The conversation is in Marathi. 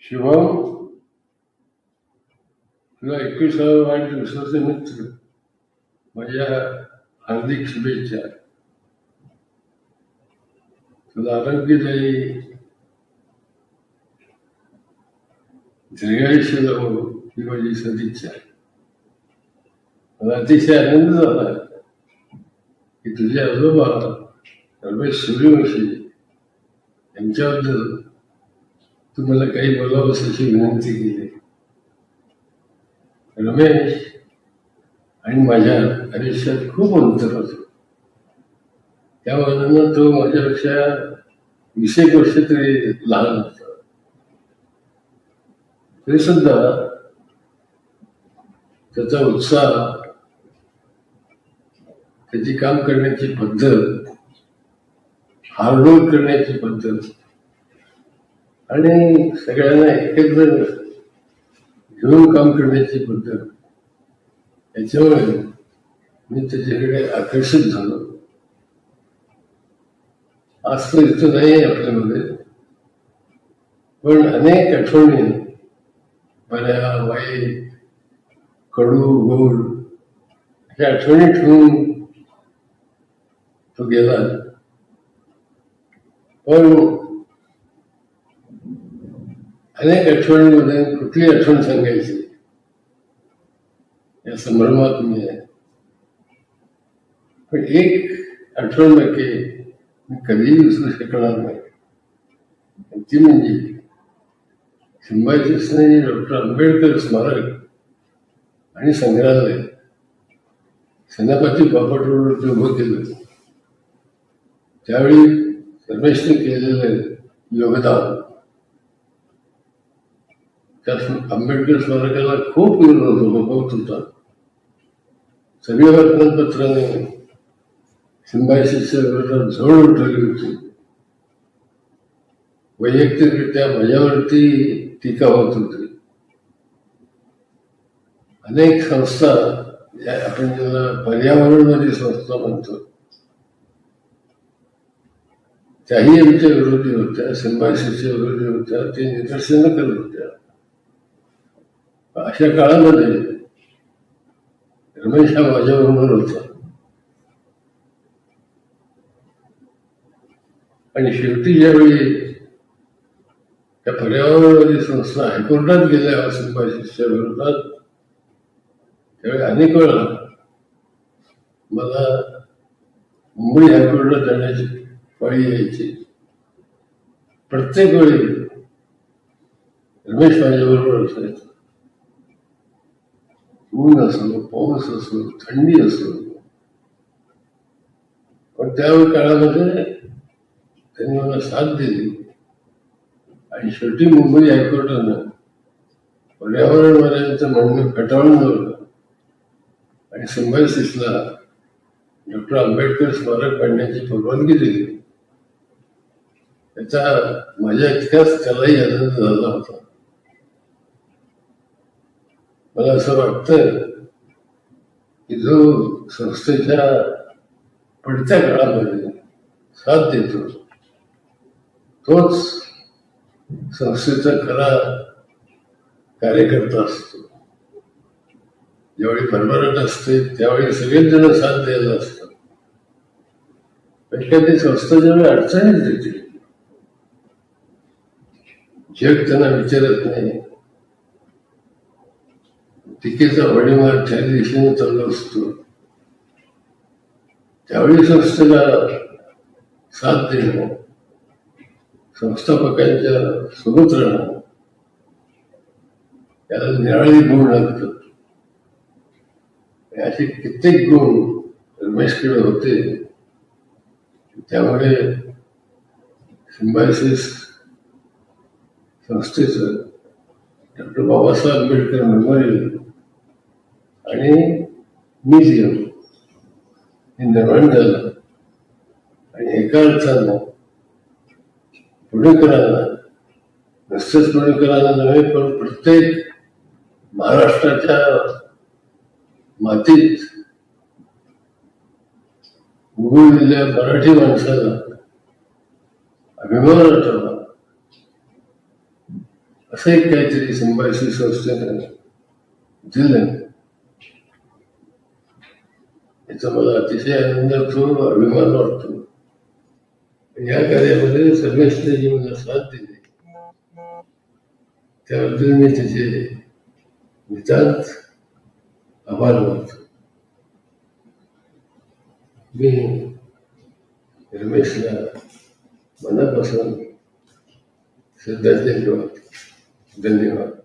शुभम, तुला 21व्या वाढदिवसानिमित्त माझ्या हार्दिक शुभेच्छा. तुला आरोग्यदायी दीर्घायुष्य लाभो ही माझी सदिच्छा. मला अतिशय आनंद झाला की तुझे आजोबा रमेश सूर्यवंशी यांच्याबद्दल तू मला काही बोलावंस अशी विनंती केली. रमेश आणि माझ्या आयुष्यात खूप अंतर होतं. त्या मानानं तो माझ्यापेक्षा 20 वर्ष तरी लहान होता. तरी सुद्धा त्याचा उत्साह, त्याची काम करण्याची पद्धत, हार्डवर्क करण्याची पद्धत आणि सगळ्यांना एकत्र घेऊन काम करण्याची पद्धत, याच्यामुळे मी त्याच्याकडे आकर्षित झालो. आज तो इथं नाही आहे आपल्यामध्ये, पण अनेक आठवणी, बऱ्या वाईट, कडू गोड ह्या आठवणी ठेवून तो गेला. पण अनेक आठवणींमध्ये कुठली आठवण सांगायची या संभ्रमात मी आहे. पण एक आठवण नक्की मी कधीही विसरू शकणार नाही. ती म्हणजे सिंबायसिसने डॉक्टर आंबेडकर स्मारक आणि संग्रहालय सेनापती बापट रोडवरती उभं केलं. त्यावेळी रमेशने केलेलं योगदान, त्या आंबेडकर स्मारकाला खूप विरोध होता. सगळ्या वर्तमानपत्राने सिंबायसिसच्या विरोधात झोड उठवली होती. वैयक्तिकरित्या माझ्यावरती टीका होत होती. अनेक संस्था, आपण ज्याला पर्यावरणवादी संस्था म्हणतो, त्याही आमच्या विरोधी होत्या, सिंबायसिसच्या विरोधी होत्या. ते निदर्शनं करत होत्या. अशा काळामध्ये रमेश हा माझ्याबरोबर होता. आणि शेवटी ज्यावेळी त्या पर्यावरणवादी संस्था हायकोर्टात गेल्या सिंबायसिसच्या विरोधात, त्यावेळी अनेक वेळा मला मुंबई हायकोर्टात जाण्याची पाळी यायची. प्रत्येक वेळी रमेश माझ्याबरोबर असायचा. ऊन असो, पाऊस असो, थंडी असो, पण त्यावेळी काळामध्ये त्यांनी मला साथ दिली. आणि शेवटी मुंबई हायकोर्टानं पर्यावरणवाद्यांचं म्हणणं फेटाळून लावलं आणि सिंबायसिसला डॉक्टर आंबेडकर स्मारक बांधण्याची परवानगी दिली. त्याचा माझ्या इतकाच त्यालाही आनंद झाला होता. मला असं वाटतं की जो संस्थेच्या पडत्या काळामध्ये साथ देतो, तोच संस्थेचा खरा कार्यकर्ता असतो. ज्यावेळी भरभराट असते त्यावेळी सगळेच जण साथ द्यायला असतात. एखादी संस्था ज्यावेळी अडचणीत देते, जग त्यांना विचारत नाही, टीकेचा वडीमार त्या दिशेने चालू असतो, त्यावेळी संस्थेला साथ देणं, संस्थापकांच्या सोबत राहणं, त्याला निराळी गुण लागतात. असे कित्येक गुण रमेशकडे होते. त्यामुळे सिंबायसिस संस्थेचं डॉक्टर बाबासाहेब आंबेडकर मेमोरियल आणि म्युझियम हे निर्माण झालं. आणि एका अर्थानं पुणेकरांना, नुसतेच पुणेकरांना नव्हे, पण प्रत्येक महाराष्ट्राच्या मातीत उगवलेल्या मराठी माणसाला अभिमान वाटावा असं एक काहीतरी संभाषी संस्थेनं दिलं, याचा मला अतिशय आनंद होतो, अभिमान वाटतो. या कार्यामध्ये सर्वेशने जी मला साथ दिली त्याबद्दल मी त्याचे नितांत आभार मानतो. मी रमेशला मनापासून श्रद्धांजली वाटतो. धन्यवाद.